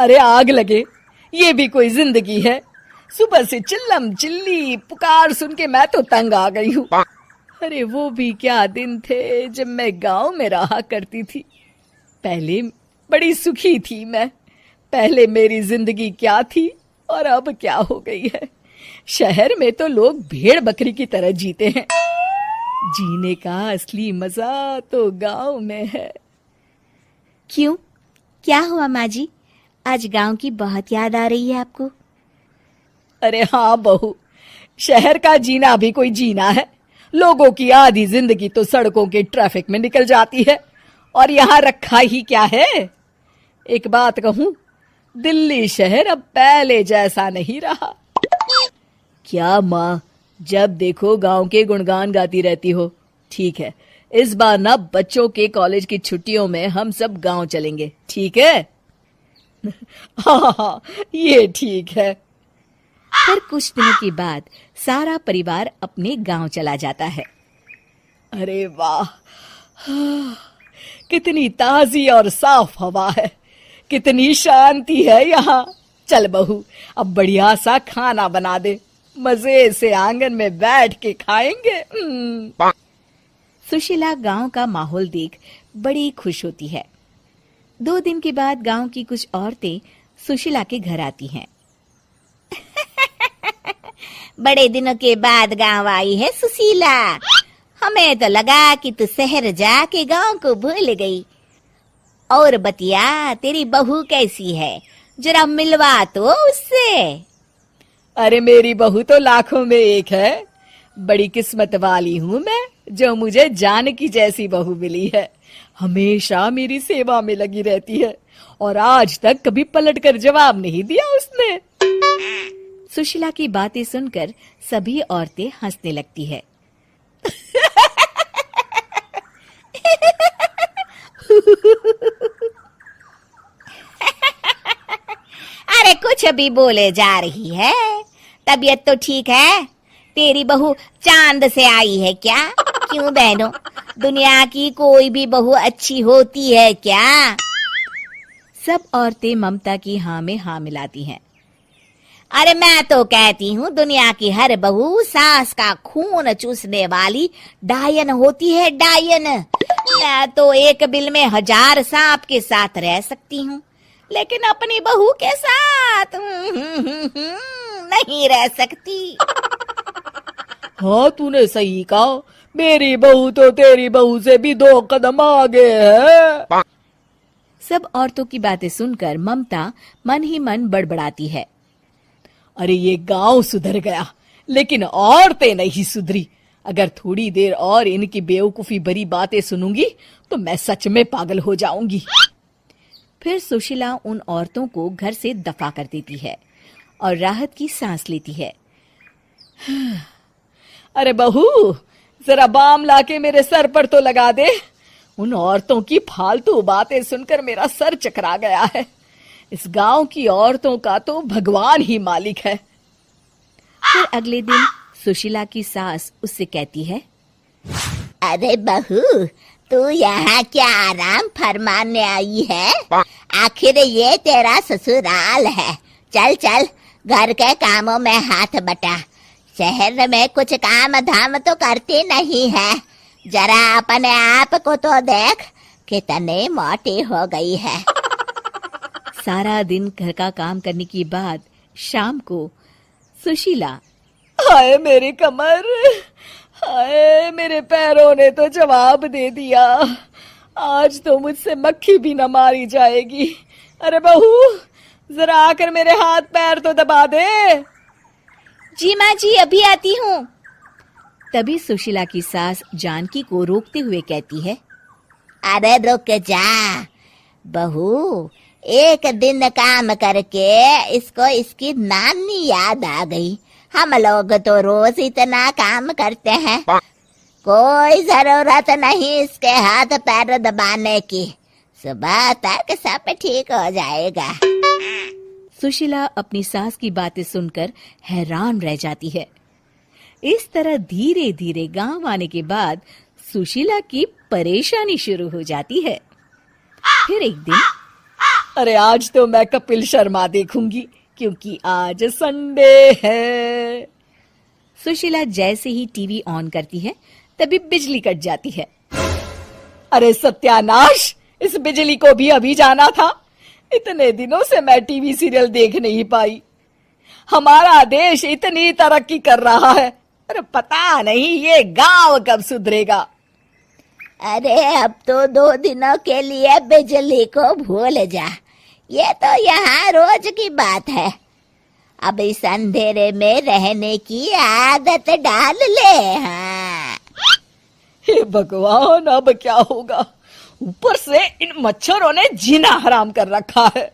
अरे आग लगे, ये भी कोई जिंदगी है। सुबह से चिल्लम चिल्ली पुकार सुन के मैं तो तंग आ गई हूँ। अरे वो भी क्या दिन थे जब मैं गांव में रहा करती थी। पहले बड़ी सुखी थी मैं। पहले मेरी जिंदगी क्या थी और अब क्या हो गई है। शहर में तो लोग भेड़ बकरी की तरह जीते हैं। जीने का असली मजा तो गांव में है। क्यों, क्या हुआ माँ जी? आज गांव की बहुत याद आ रही है आपको? अरे हाँ बहू, शहर का जीना भी कोई जीना है। लोगों की आधी जिंदगी तो सड़कों के ट्रैफिक में निकल जाती है और यहाँ रखा ही क्या है। एक बात कहूँ, दिल्ली शहर अब पहले जैसा नहीं रहा। क्या माँ, जब देखो गांव के गुणगान गाती रहती हो। ठीक है, इस बार ना बच्चों के कॉलेज की छुट्टियों में हम सब गांव चलेंगे, ठीक है? हाँ, ये ठीक है। फिर कुछ दिनों के बाद सारा परिवार अपने गांव चला जाता है। अरे वाह, कितनी ताजी और साफ हवा है, कितनी शांति है यहाँ। चल बहू, अब बढ़िया सा खाना बना दे, मजे से आंगन में बैठ के खाएंगे। सुशीला गांव का माहौल देख बड़ी खुश होती है। 2 दिन के बाद गांव की कुछ औरतें सुशीला के घर आती हैं। बड़े दिनों के बाद गांव आई है सुशीला। हमें तो लगा कि तू शहर जाके गांव को भूल गई। और बतिया, तेरी बहू कैसी है? जरा मिलवा तो उससे। अरे मेरी बहू तो लाखों में एक है। बड़ी किस्मत वाली हूँ मैं जो मुझे जानकी जैसी बहू मिली है। हमेशा मेरी सेवा में लगी रहती है और आज तक कभी पलटकर जवाब नहीं दिया उसने। सुशीला की बातें सुनकर सभी औरतें हंसने लगती है। अरे कुछ भी बोले जा रही है। तबीयत तो ठीक है? तेरी बहू चांद से आई है क्या? क्यों बहनों, दुनिया की कोई भी बहू अच्छी होती है क्या? सब औरतें ममता की हाँ में हाँ मिलाती हैं। अरे मैं तो कहती हूँ दुनिया की हर बहू सास का खून चूसने वाली डायन होती है, डायन। मैं तो एक बिल में 1000 सांप के साथ रह सकती हूँ, लेकिन अपनी बहू के साथ नहीं रह सकती। हाँ, तूने सही कहा। मेरी बहू तो तेरी बहू से भी 2 कदम आगे है। सब औरतों की बातें सुनकर ममता मन ही मन बड़बड़ाती है। अरे ये गांव सुधर गया, लेकिन औरतें नहीं सुधरी। अगर थोड़ी देर और इनकी बेवकूफी भरी बातें सुनूंगी तो मैं सच में पागल हो जाऊंगी। फिर सुशीला उन औरतों को घर से दफा कर देती है और राहत की सांस लेती है। अरे बहू, जरा बाम लाके मेरे सर पर तो लगा दे। उन औरतों की फालतू बातें सुनकर मेरा सर चकरा गया है। इस गांव की औरतों का तो भगवान ही मालिक है। फिर अगले दिन सुशीला की सास उससे कहती है, अरे बहू, तू यहाँ क्या आराम फरमाने आई है? आखिर ये तेरा ससुराल है। चल चल, घर के कामों में हाथ बटा। शहर में कुछ काम धाम तो करती नहीं है। जरा अपने आप को तो देख, कितनी मोटी हो गई है। सारा दिन घर का काम करने के बाद शाम को सुशीला, हाय मेरी कमर, हाय मेरे पैरों ने तो जवाब दे दिया। आज तो मुझसे मक्खी भी न मारी जाएगी। अरे बहू, जरा आकर मेरे हाथ पैर तो दबा दे। जी माँ जी, अभी आती हूँ। तभी सुशीला की सास जानकी को रोकते हुए कहती है, अरे रुक जा बहू, एक दिन काम करके इसको इसकी नानी याद आ गई। हम लोग तो रोज इतना काम करते हैं, कोई जरूरत नहीं इसके हाथ पैर दबाने की। सुबह तक सब ठीक हो जाएगा। सुशीला अपनी सास की बातें सुनकर हैरान रह जाती है। इस तरह धीरे धीरे गांव आने के बाद सुशीला की परेशानी शुरू हो जाती है। फिर एक दिन अरे आज तो मैं कपिल शर्मा देखूंगी क्योंकि आज संडे है। सुशीला जैसे ही टीवी ऑन करती है तभी बिजली कट जाती है। अरे सत्यानाश, इस बिजली को भी अभी जाना था। इतने दिनों से मैं टीवी सीरियल देख नहीं पाई। हमारा देश इतनी तरक्की कर रहा है, अरे पता नहीं ये गांव कब सुधरेगा। अरे अब तो 2 दिनों के लिए बिजली को भूल जा, ये तो यहाँ रोज की बात है। अब इस अंधेरे में रहने की आदत डाल ले। हाँ। हे भगवान, अब क्या होगा? ऊपर से इन मच्छरों ने जीना हराम कर रखा है।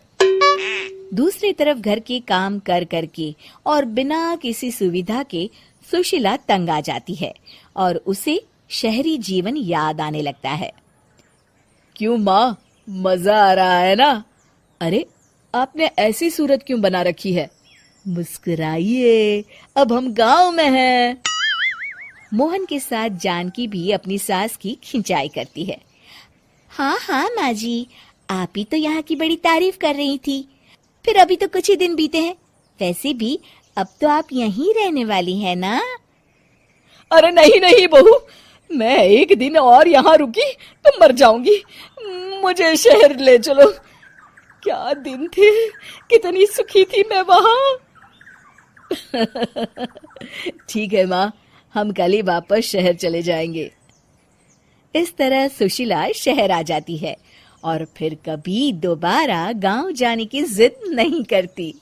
दूसरी तरफ घर के काम कर करके और बिना किसी सुविधा के सुशीला तंग आ जाती है और उसे शहरी जीवन याद आने लगता है। क्यों माँ, मजा आ रहा है ना? अरे आपने ऐसी सूरत क्यों बना रखी है? मुस्कुराइए, अब हम गांव में हैं। मोहन के साथ जानकी भी अपनी सास की खिंचाई करती है। हाँ हाँ माँ जी, आप ही तो यहाँ की बड़ी तारीफ कर रही थी। फिर अभी तो कुछ ही दिन बीते हैं, वैसे भी अब तो आप यहीं रहने वाली हैं ना? अरे नहीं नहीं बहू, मैं एक दिन और यहाँ रुकी तो मर जाऊंगी। मुझे शहर ले चलो। क्या दिन थे, कितनी सुखी थी मैं वहां। ठीक है माँ, हम कल ही वापस शहर चले जाएंगे। इस तरह सुशीला शहर आ जाती है और फिर कभी दोबारा गांव जाने की जिद नहीं करती।